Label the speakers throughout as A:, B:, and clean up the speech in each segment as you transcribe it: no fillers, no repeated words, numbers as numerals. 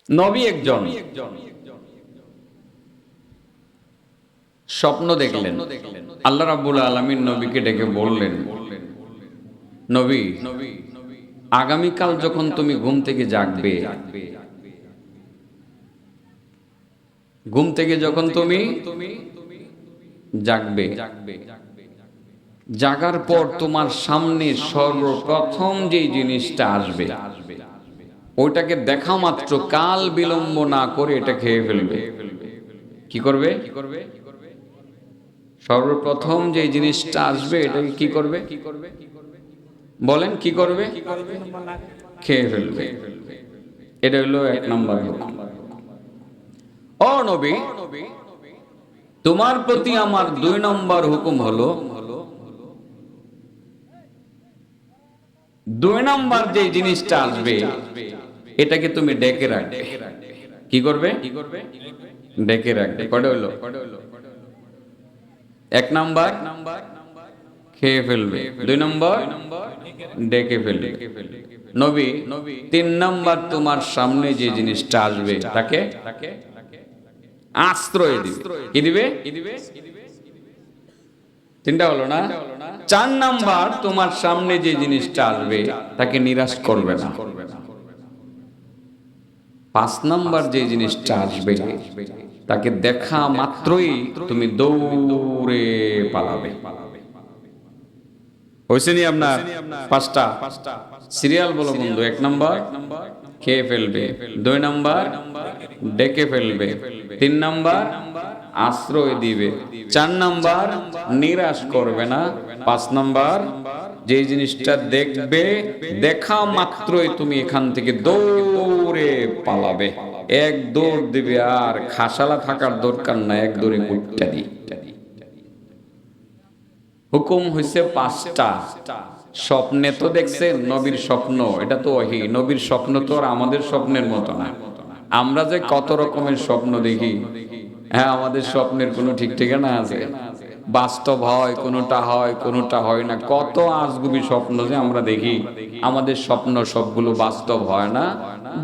A: নবী একজন স্বপ্ন দেখলেন। আল্লাহ রাব্বুল আলামিন নবীকে ডেকে বললেন, নবী, আগামীকাল যখন তুমি ঘুম থেকে জাগবে, ঘুম থেকে যখন তুমি জাগবে, জাগার পর তোমার সামনে সর্বপ্রথম যে জিনিসটা আসবে ওইটাকে দেখা মাত্র কাল বিলম্ব না করে এটা খেয়ে ফেলবে। কি করবে? সর্বপ্রথম যে জিনিসটা আসবে এটাকে কি করবে? বলেন, কি করবে? খেয়ে ফেলবে। এটা হলো 1 নম্বর হুকুম। ও নবী, তোমার প্রতি আমার 2 নম্বর হুকুম হলো, 2 নম্বর যে জিনিসটা আসবে এটাকে তুমি ডেকে রাখবে। কি করবে? ডেকে রাখবে। কয়টা হলো? 1 নম্বর খেয়ে ফেলবে, 2 নম্বর ডেকে ফেলবে। নবী, 3 নম্বর তোমার সামনে যে জিনিসটা আসবে তাকে আশ্রয় দিবে। কি দিবে? 3টা হলো না? 4 নাম্বার তোমার সামনে যে জিনিসটা আসবে তাকে নিরাশ করবে না। 5 নাম্বার যে জিনিসটা আসবে তাকে দেখা মাত্রই তুমি দৌড়ে পালাবে। হয়েছে নি আপনার 5টা? সিরিয়াল বলো বন্ধু। 1 নাম্বার খেয়ে ফেলবে, 2 নাম্বার ডেকে ফেলবে, 3 নাম্বার আশ্রয় দিবে, 4 নাম্বার নিরাশ করবে না, 5 নাম্বার যে জিনিসটা দেখবে দেখা মাত্রই তুমি এখান থেকে দৌড়ে পালাবে। 1 দৌড় দিবে, আর খাসালা থাকার দরকার না, 1 দৌড়ে কুটটা দি। হুকুম হইছে 5টা। স্বপ্নে তো দেখছেন নবীর স্বপ্ন, এটা তো ওহী। নবীর স্বপ্ন তো আর আমাদের স্বপ্নের মতো না। আমরা যে কত রকমের স্বপ্ন দেখি, হ্যাঁ, আমাদের স্বপ্নের কোনো ঠিক ঠিকানা আছে? বাস্তব হয় কোনোটা, হয় কোনোটা হয় না। কত আজগুবি স্বপ্ন যে আমরা দেখি। আমাদের স্বপ্ন সবগুলো বাস্তব হয় না,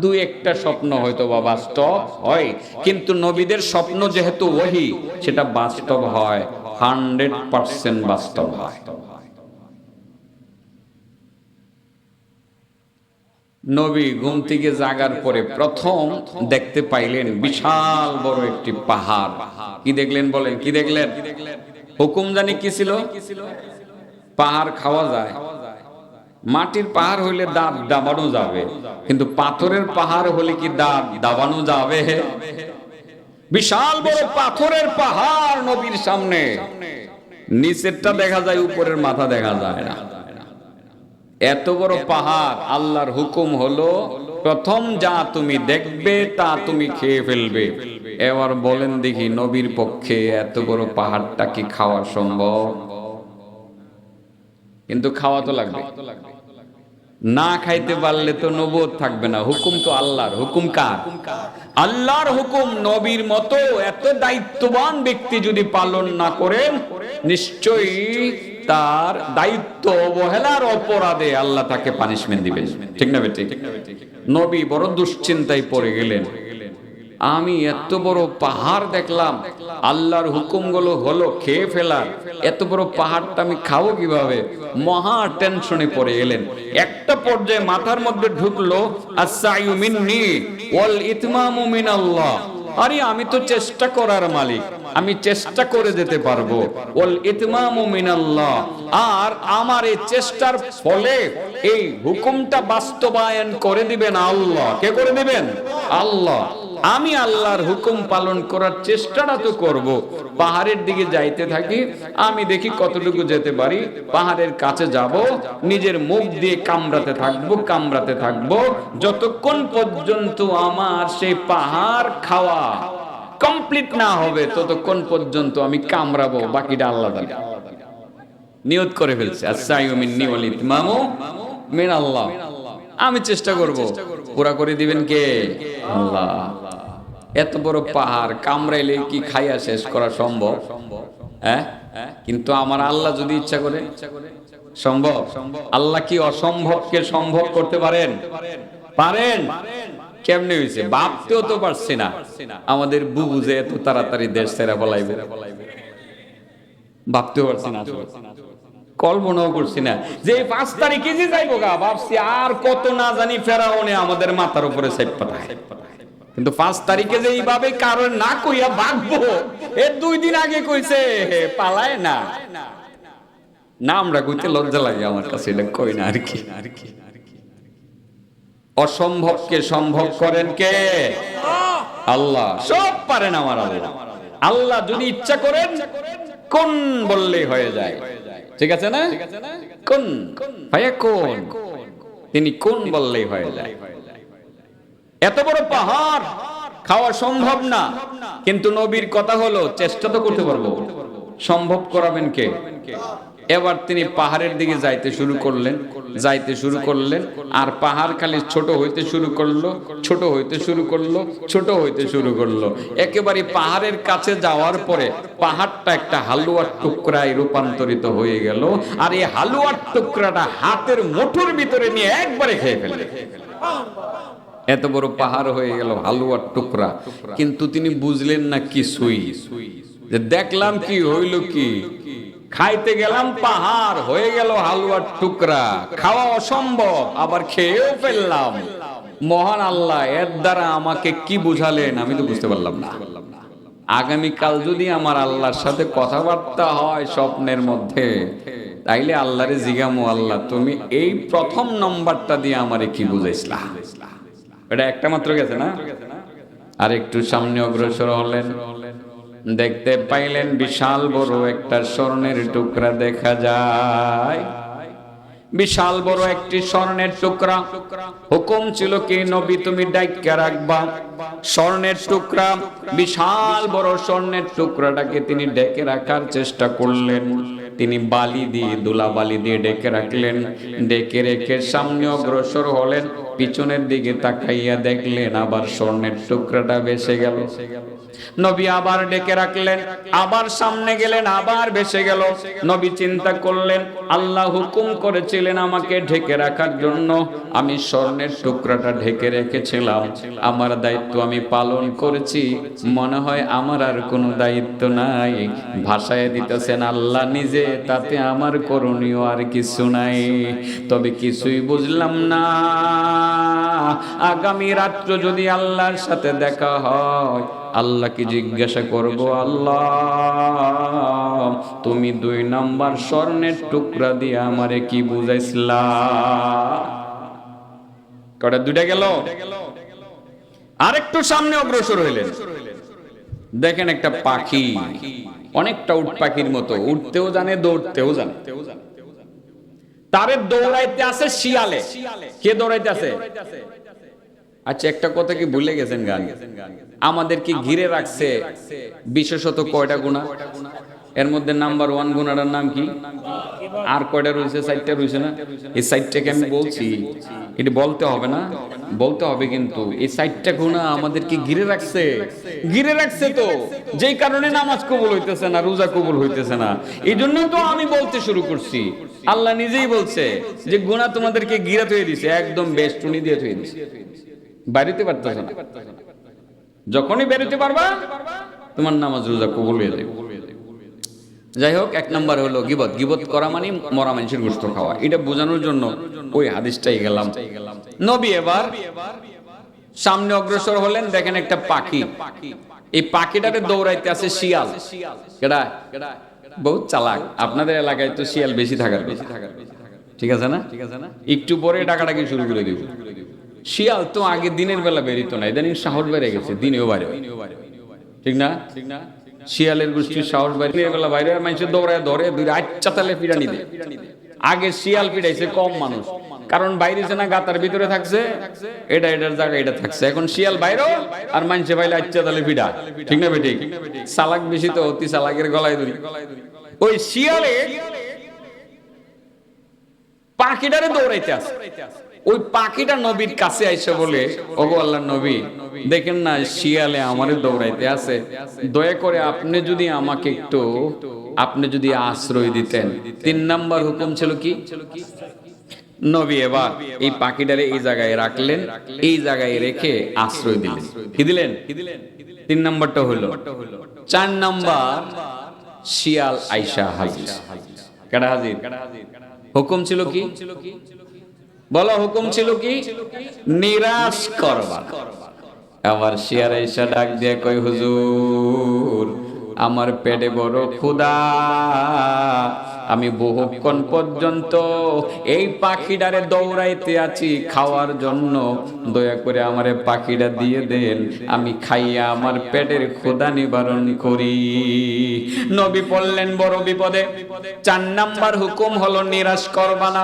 A: 2-1টা স্বপ্ন হয়তো বা বাস্তব হয়, কিন্তু নবীদের স্বপ্ন যেহেতু ওহী, সেটা বাস্তব হয়, 100% বাস্তব হয়। নবী ঘুম থেকে জাগার পরে প্রথম দেখতে পাইলেন বিশাল বড় একটি পাহাড়। কি দেখলেন বলেন? কি দেখলেন? হুকুম জানি কি ছিল? পাহাড় খাওয়া যায়। মাটির পাহাড় হইলে দাঁত দাবানো যাবে, কিন্তু পাথরের পাহাড় হলে কি দাঁত দাবানো যাবে? বিশাল বড় পাথরের পাহাড় নবীর সামনে, নিচেরটা দেখা যায়, উপরের মাথা দেখা যায় না। এত বড় পাহাড়। আল্লাহর হুকুম হলো প্রথম যা তুমি দেখবে তা তুমি খেয়ে ফেলবে। এবার বলেন দেখি, নবীর পক্ষে এত বড় পাহাড়টা কি খাওয়া সম্ভব? কিন্তু খাওয়া তো লাগবে। না খাইতে পারলে তো নবুয়ত থাকবে না। হুকুম তো আল্লাহর। হুকুম কার? আল্লাহর হুকুম। নবীর মতো এত দায়িত্ববান ব্যক্তি যদি পালন না করেন, নিশ্চয়ই তার দায়িত্ব অবহেলার অপরাধে আল্লাহ তাকে পানিশমেন্ট দিবেন। ঠিক না বেঠিক? নবী বড় দুশ্চিন্তায় পড়ে গেলেন। আমি এত বড় পাহাড় দেখলাম, আল্লাহর হুকুমগুলো হলো খেয়ে ফেলার, এত বড় পাহাড়টা আমি খাবো কিভাবে? মহা টেনশনে পড়ে গেলেন। একটা পর্যায়ে মাথার মধ্যে ঢুকলো, আস-সাইয়ু মিন্নি ওয়াল ইতমামু মিনাল্লাহ। আরে আমি তো চেষ্টা করার মালিক, আমি চেষ্টা করে যেতে পারবো। ওয়াল ইতমামু মিনাল্লাহ, আর আমার এই চেষ্টার ফলে এই হুকুমটা বাস্তবায়ন করে দিবেন আল্লাহ। কে করে দিবেন? আল্লাহ। আমি আল্লাহর হুকুম পালন করার চেষ্টাটা তো করব। পাহাড়ের দিকে যাইতে থাকি, আমি দেখি কতটুকু যেতে পারি। পাহাড়ের কাছে যাব, নিজের মুখ দিয়ে কামড়াতে থাকবো, কামড়াতে থাকবো, যতক্ষণ পর্যন্ত আমার সেই পাহাড় খাওয়া কমপ্লিট না হবে ততক্ষণ পর্যন্ত আমি কামড়াবো, বাকিটা আল্লাহ জানে। নিয়ত করে ফেলছে, আস-সাইয়ু মিন্নি ওয়াল ইতমামু মিনাল্লাহ। আমি চেষ্টা করব, পুরা করে দিবেন কে? আল্লাহ। এত বড় পাহাড় কামড়াইলে কি খাইয়া শেষ করা সম্ভব? হ্যাঁ, কিন্তু আমার আল্লাহ যদি ইচ্ছা করে সম্ভব। আল্লাহ কি অসম্ভবকে সম্ভব করতে পারেন? পারেন। কেমনে হয়েছে ভাবতেও তো পারছি না আমাদের বুবু যে এত তাড়াতাড়ি দেশ ছেড়ে পলাইবে, ভাবতেও পারছি না, কল্পনাও করছি না যে 5 তারিখে যে যাইবো গা, ভাবছি আর কত না জানি ফেরাউনে আমাদের মাথার উপরে চাপ পাঠায়, কিন্তু 5 তারিখে যে এইভাবে কারণ না কইয়া ভাগবো, এর 2 দিন আগে কইছে পালায় না। না আমরা কইতে লজ্জা লাগে আমার কাছে, এটা কই না আর কি। অসম্ভবকে সম্ভব করেন কে? আল্লাহ। সব পারেন আমার আল্লাহ। আল্লাহ যদি ইচ্ছা করেন কোন বললেই হয়ে যায়, ঠিক আছে না? কোন ফায়াকুন, তিনি কোন বললেই হয়ে যায়। এত বড় পাহাড় খাওয়া সম্ভব না, কিন্তু নবীর কথা হলো চেষ্টা তো করতে পারবো, সম্ভব করাবেন কে? এবার তিনি পাহাড়ের দিকে যাইতে শুরু করলেন, আর পাহাড় খালি ছোট হইতে শুরু করলো, একেবারে পাহাড়ের কাছে যাওয়ার পরে পাহাড়টা একটা হালুয়ার টুকরায় রূপান্তরিত হয়ে গেল, আর এই হালুয়ার টুকরাটা হাতের মুঠোর ভিতরে নিয়ে একবারে খেয়ে ফেললেন। এত বড় পাহাড় হয়ে গেল হালুয়ার টুকরা, কিন্তু তিনি বুঝলেন না কিছুই। যে দেখলাম কি হইল কি, খাইতে গেলাম পাহাড়, হয়ে গেল হালুয়ার টুকরা, খাওয়া অসম্ভব, আবার খেয়েও ফেললাম। মহান আল্লাহ এর দ্বারা আমাকে কি বুঝালেন আমি তো বুঝতে পারলাম না। আগামীকাল যদি আমার আল্লাহর সাথে কথাবার্তা হয় স্বপ্নের মধ্যে, তাইলে আল্লাহরে জিজ্ঞামু, আল্লাহ তুমি এই প্রথম নম্বরটা দিয়ে আমারে কি বুঝাইছিলা? এটা একটা মাত্র গেছে না? আর একটু সামনে অগ্রসর হলেন, দেখতে পাইলেন বিশাল বড় একটা স্বর্ণের টুকরা দেখা যায়। বিশাল বড় একটি স্বর্ণের টুকরা। হুকুম ছিল কি, নবী তুমি ডাইক্কা রাখবা স্বর্ণের টুকরা। বিশাল বড় স্বর্ণের টুকরাটাকে তিনি ডেকে রাখার চেষ্টা করলেন। তিনি বালি দিয়ে, দুলা বালি দিয়ে ডেকে রাখলেন। ডেকে রেখে সামনে অগ্রসর হলেন, পিছনের দিকে তাকাইয়া দেখলেন আবার স্বর্ণের টুকরাটা ভেসে গেল। নবী আবার ডেকে রাখলেন, আবার সামনে গেলেন, আবার ভেসে গেল। নবী চিন্তা করলেন, আল্লাহ হুকুম করেছিলেন আমাকে ঢেকে রাখার জন্য, আমি স্বর্ণের টুকরাটা ঢেকে রেখেছিলাম, আমার দায়িত্ব আমি পালন করেছি, মনে হয় আমার আর কোনো দায়িত্ব নাই। ভাষায় দিতেছেন আল্লাহ নিজে, তাতে আমার করণীয় আর কিছু নাই। তবে কিছুই বুঝলাম না, আগামী রাত্র যদি আল্লাহর সাথে দেখা হয়, আল্লাহকে জিজ্ঞাসা করব, আল্লাহ তুমি 2 নাম্বার স্বর্ণের টুকরা দিয়ে আমারে কি বুঝাইছিলা? কটা? 2টা গেল। আরেকটু সামনে অগ্রসর হইলেন, দেখেন একটা পাখি, অনেকটা উট পাখির মতো, উঠতেও জানে দৌড়তেও জানে। তারে দৌড়াইতে আছে শিয়ালে। কে দৌড়াইতে আছে? আচ্ছা একটা কথা কি ভুলে গেছেন গান? আমাদেরকে ঘিরে রাখছে বিশেষত কয়টা গুণা, এর মধ্যে নাম্বার 1 গুণাটার নাম কি? আর কয়টা রয়েছে? 4টা রয়েছে না? এই 4টাকে আমি বলছি, এটা বলতে হবে না? বলতে হবে, কিন্তু এই 4টা গুণা আমাদেরকে ঘিরে রাখছে তো, যেই কারণে নামাজ কবুল হইতেছে না, রোজা কবুল হইতেছে না। এই জন্য তো আমি বলতে শুরু করছি, আল্লাহ নিজেই বলছে যে গুণা তোমাদেরকে ঘিরে থয়ে দিছে, একদম বেষ্টনী দিয়ে থয়ে দিছে, বাড়িতে পারতেছে না। যখনই বেরোতে পারবা তোমার নামাজ রোজা কবুল হয়ে যাবে। যাই হোক, 1 নাম্বার হলো গীবত। গীবত করা মানে মরা মানুষের গোশত খাওয়া। এটা বোঝানোর জন্য ওই হাদিসটাই গেলাম। নবী এবার সামনে অগ্রসর হলেন, দেখেন একটা পাখি, এই পাখিটারে দৌড়াইতে আছে শিয়াল। কেডা? বহুত চালাক। আপনাদের এলাকায় তো শিয়াল বেশি থাকার, ঠিক আছে না? একটু পরে ডাকাডাকি শুরু করে দিব। শিয়াল তো আগে দিনের বেলা বেরিত না, ইদানিং সাহস বেড়ে গেছে, দিনেও বাইরে, ঠিক না? শিয়ালের গোষ্ঠীর সাহস বাইরে, দিনের বেলা বাইরে মানুষের দৌড়ায় ধরে 2 আচ্ছা তালে পিড়ানি দেয়। আগে শিয়াল পিড়াইছে কম মানুষ, কারণ বাইরে না গাতার ভিতরে থাকছে, এটার জায়গা এটা থাকছে। এখন শিয়াল বাইরে আর মানুষে বাইরে আচ্ছা তালে পিড়া, ঠিক না বেঠিক? চালাক বেশি তো, অতি চালাকের গলায় ধরি। ওই শিয়ালে পাখিটারে দৌড়াইতে আছে। ওই পাখিটা নবীর কাছে আইসা বলে, ওগো আল্লাহর নবী, দেখেন না শিয়ালে আমারে দৌড়াইতে আছে, দয়া করে আপনি যদি আমাকে একটু, আপনি যদি আশ্রয় দিতেন। 3 নাম্বার হুকুম ছিল কি? নবী এবার এই পাখিটারে এই জায়গায় রাখলেন, এই জায়গায় রেখে আশ্রয় দিলেন। কি দিলেন? 3 নম্বরটা হলো। 4 নম্বর, শিয়াল আইসা হাজির। কেডা হাজির? হুকুম ছিল কি? বলো, হুকুম ছিল কি? নিরাশ করবা। আবার শিয়াল আইসা ডাক দিয়ে কই, হুজুর আমার পেটে বড় ক্ষুধা, আমি বহুক্ষণ পর্যন্ত এই পাখিটারে দৌড়াইতে আছি খাওয়ার জন্য, দয়া করে আমারে পাখিটা দিয়ে দেন, আমি খাইয়া আমার পেটের ক্ষুধা নিবারণ করি। নবী বললেন বড় বিপদে। 4 নাম্বার হুকুম হলো নিরাশ করবা না।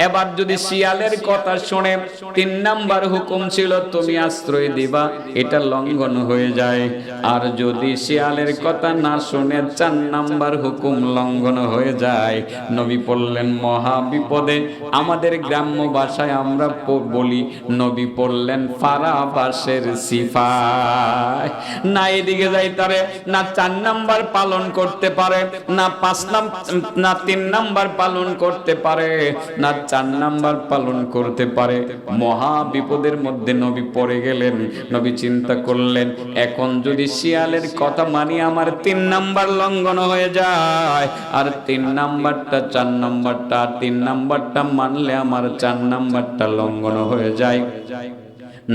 A: এবার যদি শিয়ালের কথা শুনে 3 নাম্বার হুকুম ছিল তুমি আশ্রয় দিবা, এটা লঙ্ঘন হয়ে যায়। আর যদি শিয়ালের কথা না শুনে 4 নাম্বার হুকুম লঙ্ঘন হয়ে যায়, নবী পড়লেন মহা বিপদে। আমাদের গ্রাম্য ভাষায় আমরা বলি, নবী পড়লেন ফারাবাসের সিফায়। না এদিকে যাইতারে, না 4 নাম্বার পালন করতে পারে, না 3 নাম্বার পালন করতে পারে, না 4 নাম্বার পালন করতে পারে। মহা বিপদের মধ্যে নবী পড়ে গেলেন। নবী চিন্তা করলেন, এখন যদি শিয়ালের কথা মানি আমার 3 নাম্বার লঙ্ঘন হয়ে যায়, আর 3 নাম্বারটা 4 নাম্বারটা 3 নাম্বারটা মানলে আমার 4 নাম্বারটা লঙ্ঘন হয়ে যায়।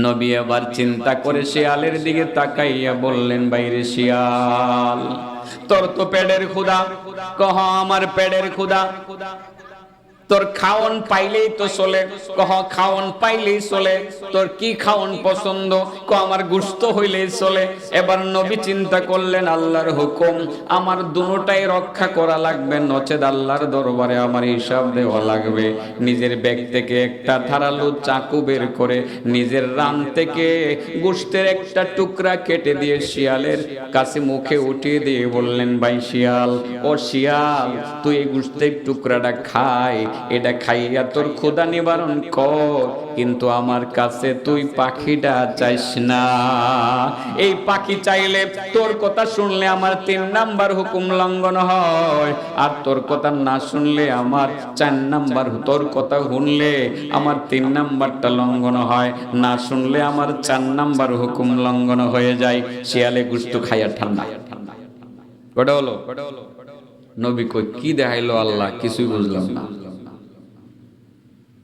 A: নবী আবার চিন্তা করে শিয়ালের দিকে তাকাইয়া বললেন, বাইরে শিয়াল, তোর তো পেটের ক্ষুধা। কহ আমার পেটের ক্ষুধা। তোর খাওন পাইলেই তো চলে। কহ খাওন পাইলেই চলে। তোর কি খাওন পছন্দ? ক আমার গোশত হইলেই চলে। এবার নবী চিন্তা করলেন, আল্লাহর হুকুম, আমার দুটোটাই রক্ষা করা লাগবে, নচেত আল্লাহর দরবারে আমার হিসাব দেওয়া লাগবে। নিজের ব্যাগ থেকে একটা ধারালো চাকু বের করে নিজের রান থেকে গোশতের একটা টুকরা কেটে দিয়ে শিয়ালের কাছে মুখে উঠিয়ে দিয়ে বললেন, ভাই শিয়াল, ও শিয়াল, তুই এই গোশতের টুকরাটা খায়, এটা খাইয়া তোর ক্ষুধা নিবারণ কর, কিন্তু আমার কাছে তুই পাখিটা চাইস না। এই পাখি চাইলে তোর কথা শুনলে আমার 3 নাম্বার হুকুম লঙ্ঘন হয়, আর তোর কথা না শুনলে আমার 4 নাম্বার, তোর কথা শুনলে আমার 3 নাম্বারটা লঙ্ঘন হয়, না শুনলে আমার 4 নাম্বার হুকুম লঙ্ঘন হয়ে যায়। শিয়ালে গোশত খাইয়া ঠান্ডা। কটা হলো? নবী কই, কি দেখাইলো আল্লাহ? কিছুই বুঝলাম না।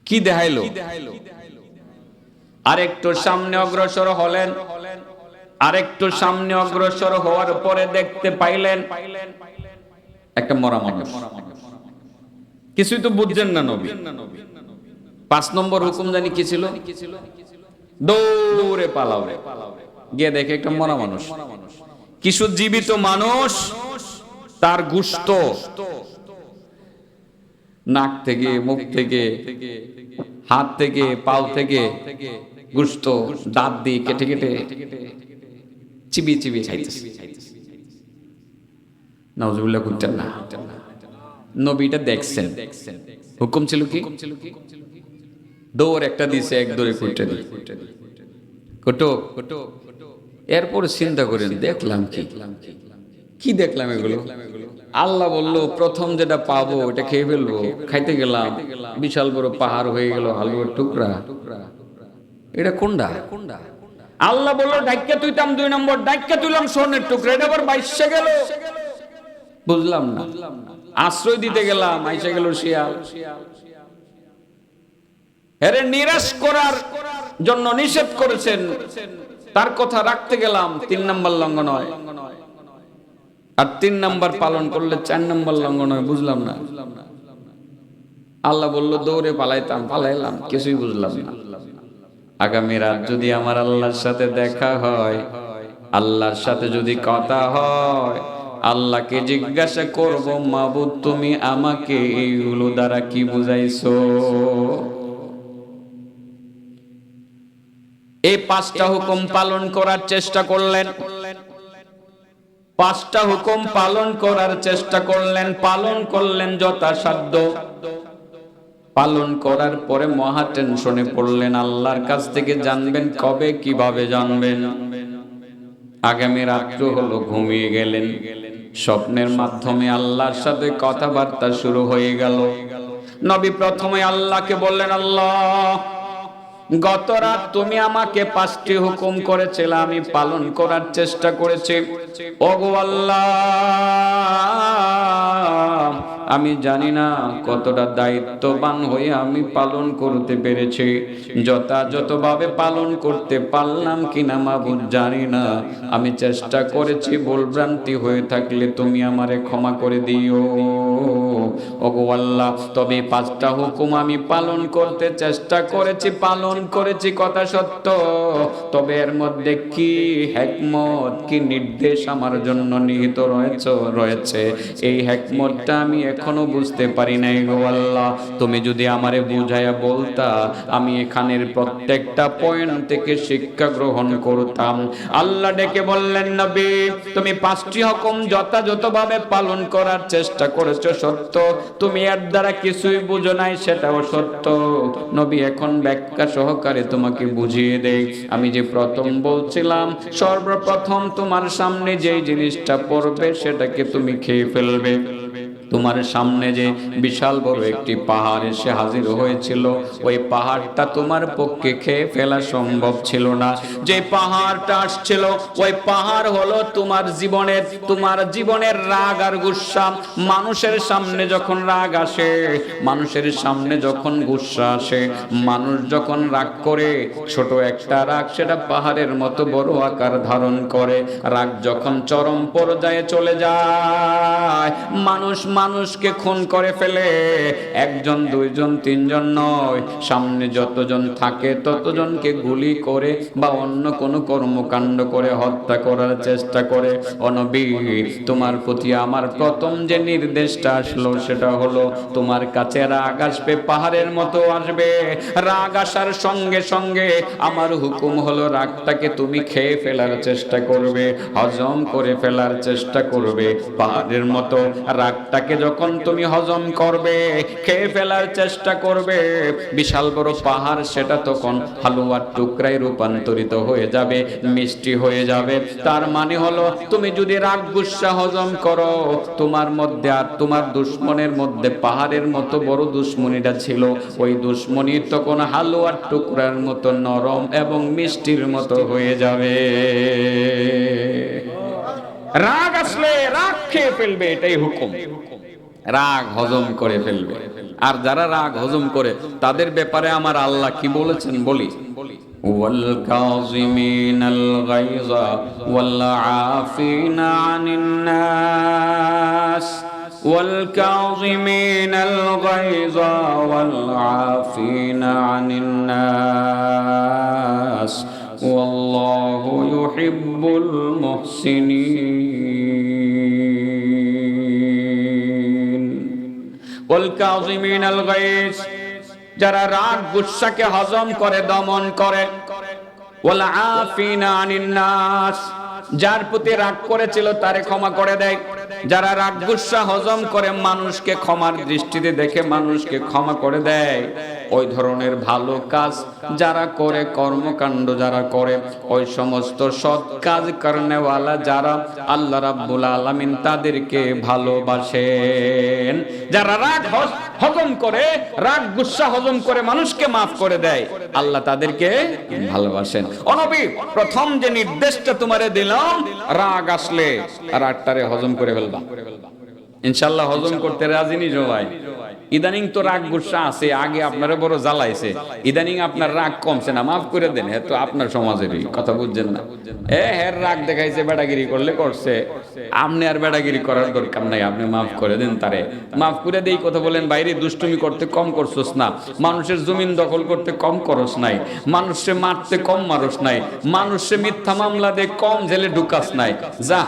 A: কি দেখাইলো? আরেকটু সামনে অগ্রসর হলেন। আরেকটু সামনে অগ্রসর হওয়ার পরে দেখতে পাইলেন একটা মরা মানুষ। কিছুই তো বুঝছেন না নবী। 5 নম্বর হুকুম জানি কি ছিল? দৌড়ে পালাবে। গিয়ে দেখে একটা মরা মানুষ। কিছু জীবিত মানুষ, তার গোশত নাক থেকে, মুখ থেকে, হাত থেকে, পাও থেকে গোশত দাঁত দিয়ে কেটে কেটে চিবিয়ে চিবিয়ে খাইতেছে। নাউজুবিল্লাহ করতেন না। নবীটা দেখছেন। হুকুম ছিল কি? দৌড় একটা দিছে, এক দৌড়ে কুটে দি কটো। এরপর চিন্তা করেন, দেখলাম কি দেখলাম এগুলো? আল্লাহ বললো প্রথম যেটা পাবো ওটা খেয়ে ফেলবো। খাইতে গেলাম, বিশাল বড় পাহাড় হয়ে গেল হালুয়ার টুকরা। এটা কোনটা? আল্লাহ বললো ডাইক্কা তুইতাম 2 নম্বর, ডাইক্কা তুইলাম স্বর্ণের টুকরা। এটা আবার 22 গেল, বুঝলাম না। আশ্রয় দিতে গেলাম, আইসা গেল শিয়াল। এরে নিরাশ করার জন্য নিষেধ করেছেন, তার কথা রাখতে গেলাম, 3 নম্বর লঙ্ঘন হয়। আর 3 নাম্বার পালন করলে 4 নাম্বার লঙ্ঘন হয়, বুঝলাম না। আল্লাহ বলল দৌড়ে পালাইতাম, পালাইলাম, কিছুই বুঝলাম না। আগামী রাত যদি আমার আল্লাহর সাথে দেখা হয়, আল্লাহর সাথে যদি কথা হয়, আল্লাহকে জিজ্ঞাসা করব, মাবুদ তুমি আমাকে এইগুলো দ্বারা কি বুঝাইছো? এই 5টা হুকুম পালন করার চেষ্টা করলেন। 5টা হুকুম পালন করার চেষ্টা করলেন, পালন করলেন যথাসাধ্য। পালন করার পরে মহা টেনশনে পড়লেন। আল্লাহর কাছ থেকে জানবেন কবে, কিভাবে জানবেন? আগামী রাত্র হলো, ঘুমিয়ে গেলেন। স্বপ্নের মাধ্যমে আল্লাহর সাথে কথাবার্তা শুরু হয়ে গেল। নবী প্রথমে আল্লাহকে বললেন, আল্লাহ, গত রাত তুমি আমাকে 5টি হুকুম করেছিলে, আমি পালন করার চেষ্টা করেছি। ওগো আল্লাহ, আমি জানি না কতটা দায়িত্ববান হয়ে আমি পালন করতে পেরেছি, যথাযথভাবে পালন করতে পারলাম কিনা মাবুদ জানি না। আমি চেষ্টা করেছি, ভুলভ্রান্তি হয়ে থাকলে তুমি আমারে ক্ষমা করে দিও। ওগো আল্লাহ, তবে 5টা হুকুম আমি পালন করতে চেষ্টা করেছি, পালন করেছি কথা সত্য, তবে এর মধ্যে কি হিকমত, কি নির্দেশ আমার জন্য নিহিত রয়েছে এই হিকমতটা আমি এখনো বুঝতে পারি নাই গো আল্লাহ। তুমি যদি আমারে বুঝাইয়া বলতা, আমি এখানের প্রত্যেকটা পয়েন্ট থেকে শিক্ষা গ্রহণ করতাম। আল্লাহ ডেকে বললেন, নবী, তুমি 5টি হুকুম যথাযথভাবে পালন করার চেষ্টা করেছো সত্য, তুমি এর দ্বারা কিছুই বুঝো নাই সেটাও সত্য। নবী এখন ব্যাখ্যা সহকারে তোমাকে বুঝিয়ে দেই। আমি যে প্রথম বলছিলাম, সর্বপ্রথম তোমার সামনে যেই জিনিসটা পড়বে সেটাকে তুমি খেয়ে ফেলবে। তোমার সামনে যে বিশাল বড় একটি পাহাড় এসে হাজির হয়েছিল, ওই পাহাড়টা তোমার পক্ষে খেয়ে ফেলা সম্ভব ছিল না। যে পাহাড়টা আসছিল, ওই পাহাড় হলো তোমার জীবনের রাগ আর গুসা। মানুষের সামনে যখন রাগ আসে, মানুষের সামনে যখন গুসা আসে, মানুষ যখন রাগ করে, ছোট একটা রাগ সেটা পাহাড়ের মতো বড় আকার ধারণ করে। রাগ যখন চরম পর্যায়ে চলে যায়, মানুষকে খুন করে ফেলে। 1জন 2জন 3জন নয়, সামনে যতজন থাকে ততজনকে গুলি করে বা অন্য কোনো কর্মকাণ্ড করে হত্যা করার চেষ্টা করে। ও নবী, তোমার প্রতি আমার প্রথম যে নির্দেশটা আসলো সেটা হলো, তোমার কাছে রাগ আসবে, পাহাড়ের মতো আসবে। রাগ আসার সঙ্গে সঙ্গে আমার হুকুম হলো, রাগটাকে তুমি খেয়ে ফেলার চেষ্টা করবে, হজম করে ফেলার চেষ্টা করবে। পাহাড়ের মতো রাগটাকে যখন তুমি হজম করবে, খেয়ে ফেলার চেষ্টা করবে, বিশাল বড় পাহাড় সেটা তখন হালুয়ার টুকরায় রূপান্তরিত হয়ে যাবে, মিষ্টি হয়ে যাবে। তার মানে হলো, তুমি যদি রাগ গুসা হজম করো, তোমার মধ্যে আর তোমার দুশ্মনের মধ্যে পাহাড়ের মতো বড় দুশ্মনীটা ছিল, ওই দুশ্মনী তখন হালুয়ার টুকরার মতো নরম এবং মিষ্টির মতো হয়ে যাবে। রাগ আসলে রাগ খেয়ে ফেলবে, এটাই হুকুম। রাগ হজম করে ফেলবে। আর যারা রাগ হজম করে, তাদের ব্যাপারে আমার আল্লাহ কি বলেছেন বলি, ওয়াল কাযিমিনাল গায়যা ওয়াল আফিনা আনিন নাস, ওয়াল কাযিমিনাল গায়যা ওয়াল আফিনা আনিন নাস ওয়াল্লাহু ইউহিব্বুল মুহসিনিন। ওয়াল কাযিমিনাল গায়জ, যারা রাগ গুসাকে হজম করে, দমন করে। ওয়াল আফিনা আনিন নাস, যার প্রতি রাগ করেছিল তারে ক্ষমা করে দেয়। যারা রাগ গুসা হজম করে, মানুষকে ক্ষমার দৃষ্টিতে দেখে মানুষকে ক্ষমা করে দেয়, ওই ধরনের ভালো কাজ যারা করে, কর্মকাণ্ড যারা করে, ওই সমস্ত সৎ কাজ করনেওয়ালা যারা, আল্লাহ রাব্বুল আলামিন তাদেরকে ভালোবাসেন। যারা রাগ হজম করে, রাগ গুসা হজম করে মানুষকে মাফ করে দেয়, আল্লাহ তাদেরকে ভালোবাসেন। ও নবী, প্রথম যে নির্দেশটা তোমারে দিলাম, রাগ আসলে রাগটারে হজম করে ফেলবা। ইনশাআল্লাহ হজম করতে রাজি নি সবাই? ইদানিং তো রাগ গুসা আছে, আগে আপনারা বড় জ্বালাইছে, ইদানিং আপনার রাগ কমছে না, মাফ করে দেন। হ্যাঁ, তো আপনার সমাজেরই কথা বুঝছেন না? হ্যাঁ, রাগ দেখাইছে, বেটাগিরি করলে করছে, আপনি আর বেটাগিরি করার দরকার নাই, আপনি মাফ করে দেন তারে। মাফ করে দেই কথা বলেন, বাইরে দুষ্টুমি করতে কম করছস না, মানুষের জমিন দখল করতে কম করস নাই, মানুষে মারতে কম মারস নাই, মানুষে মিথ্যা মামলা দিয়ে কম জেলে ঢুকাস নাই। যা,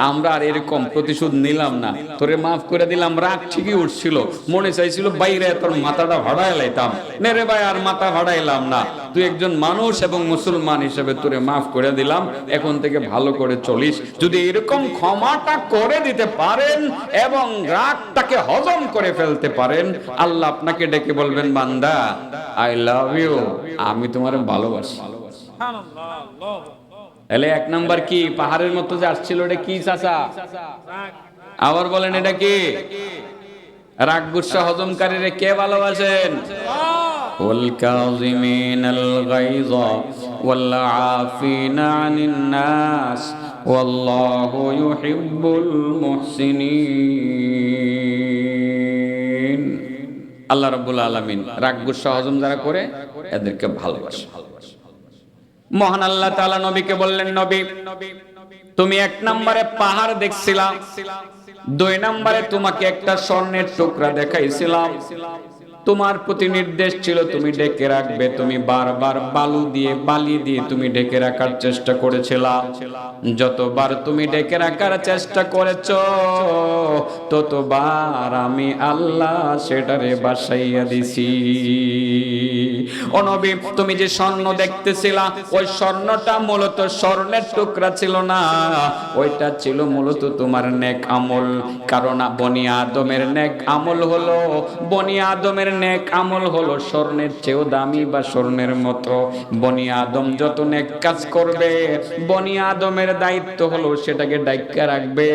A: আমরা আর এরকম প্রতিশোধ নিলাম না, তোরে মাফ করে দিলাম। রাগ ঠিকই উঠছিল, মনে চাইছিল বাইরে তোর মাথাটা ভাড়ায় লাইতাম, নেরে ভাই আর মাথা ভাড়াইলাম না। তুই একজন মানুষ এবং মুসলমান হিসেবে তোরে মাফ করে দিলাম, এখন থেকে ভালো করে চলিস। যদি এরকম ক্ষমাটা করে দিতে পারেন এবং রাগটাকে হজম করে ফেলতে পারেন, আল্লাহ আপনাকে ডেকে বলবেন, বান্দা, আই লাভ ইউ, আমি তোমার ভালোবাসি। এলে 1 নাম্বার কি? পাহাড়ের মতো যে আসছিল, এটা কি চাচা? আবার বলেন, এটা কি? রাগ গুসা হজমকারীরে কে ভালোবাসেন? ওয়াল কাযিমিনাল গায়যা ওয়াল আফিনা আনিন নাস ওয়াল্লাহু ইউহিব্বুল মুহসিনিন। আল্লাহ রাব্বুল আলামিন রাগ গুসা হজম যারা করে এদেরকে ভালোবাসে। মহান আল্লাহ তাআলা নবীকে বললেন, নবী তুমি এক নম্বরে পাহাড় দেখছিলাম, দুই নম্বরে তোমাকে একটা স্বর্ণের টুকরা দেখাইছিলাম, তোমার প্রতি নির্দেশ ছিল তুমি ঢেকে রাখবে। তুমি বারবার বালি দিয়ে তুমি ঢেকে রাখার চেষ্টা করেছিলা। যতবার তুমি ঢেকে রাখার চেষ্টা করেছো ততবার আমি আল্লাহ সেটারে বাসাইয়া দিছি। ও নবী, তুমি যে স্বর্ণ দেখতেছিলা ওই স্বর্ণটা মূলত স্বর্ণের টুকরা ছিল না, ওইটা ছিল মূলত তোমার নেক আমল। কারণ বনি আদমের নেক আমল হলো নেক আমল হলো স্বর্ণের চেয়েও দামি বা স্বর্ণের মতো। বনি আদম যত নেক কাজ করবে বনি আদমের দায়িত্ব হলো সেটাকে ডাইকা রাখবে।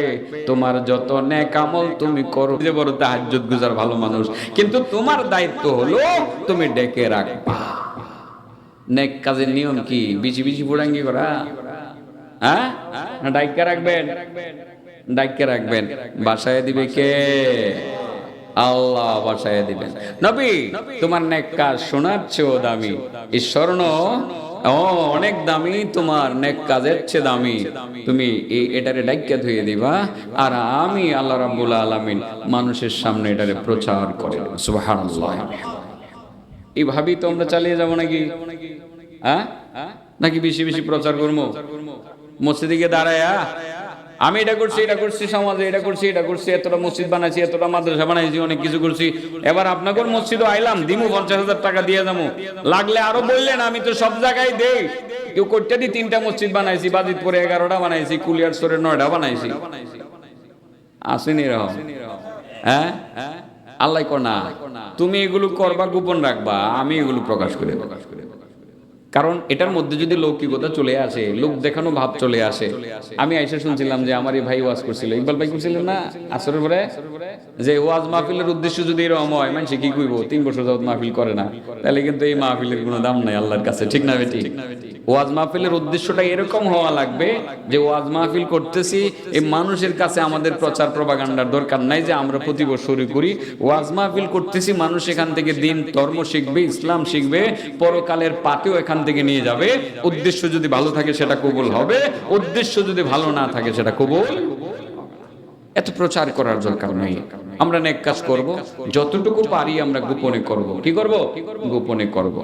A: তোমার যত নেক আমল তুমি করো, যে বড় তাহাজ্জুদ গুজার ভালো মানুষ, কিন্তু তোমার দায়িত্ব হলো তুমি ডেকে রাখবা। নেক কাজের নিয়ম কি? বিচি বিচি ফুড়াঙ্গি করা? হ্যাঁ, ডাইকা রাখবেন, ডাইকা রাখবেন। বাসায় দিবে কে? আল্লাহ বাসায় দিবেন। নবী, তোমার নেক কাজ সোনার চেয়েও দামি, এই স্বর্ণ অনেক দামি, তোমার নেক কাজের চেয়ে দামি। তুমি এটারে ডাইকা ধুয়ে দিবা, আর আমি আল্লাহ রাব্বুল আলামিন মানুষের সামনে এটারে প্রচার করে দেব। সুবহানাল্লাহ। এইভাবেই তো আমরা চালিয়ে যাবো নাকি? হ্যাঁ, নাকি বেশি বেশি প্রচার করবো? মসজিদে গিয়ে দাঁড়ায়া আমি এটা করছি সমাজে এটা করছি, এতটা মসজিদ বানাইছি, এতটা মাদ্রাসা বানাইছি, অনেক কিছু করছি, এবার আপনাদের মসজিদও আইলাম, দিমু 50,000 টাকা দিয়ে যাবো, লাগলে আরো বললেন, আমি তো সব জায়গায় দেই। কেউ করতে দি 3টা মসজিদ বানাইছি, বাজিতপুরে 11টা বানাইছি, কুলিয়ারচরে 9টা বানাইছি, আসেনি এরকম? হ্যাঁ, আল্লাহ কর না, তুমি এগুলো করবা, গোপন রাখবা, আমি এগুলো প্রকাশ করে। কারণ এটার মধ্যে যদি লৌকিকতা চলে আসে, লোক দেখানো ভাব চলে আসে। আমি আইসা শুনছিলাম যে আমার এই ভাই ওয়াজ করছিল, ইকবাল ভাই করছিলেন না আসরের পরে, যে ওয়াজ মাহফিলের উদ্দেশ্য যদি এরকম হয়, মানুষে কি কইব 3 বছর যাবত মাহফিল করে না, তাহলে কিন্তু এই মাহফিলের কোনো দাম নাই আল্লাহর কাছে, ঠিক না বেটি? ওয়াজ মাহফিলের উদ্দেশ্যটা এরকম হওয়া লাগবে যে ওয়াজ মাহফিল করতেছি, এই মানুষের কাছে আমাদের প্রচার প্রপাগান্ডার দরকার নাই যে আমরা প্রতি বছরই করি। ওয়াজ মাহফিল করতেছি, মানুষ এখান থেকে দিন ধর্ম শিখবে, ইসলাম শিখবে, পরকালের পাতেও এখান থেকে নিয়ে যাবে। উদ্দেশ্য যদি ভালো থাকে সেটা কবুল হবে, উদ্দেশ্য যদি ভালো না থাকে সেটা কবুল। এত প্রচার করার দরকার নেই। আমরা নেক কাজ করব, যতটুকু পারি আমরা গোপনে করব। কি করব? গোপনে করব।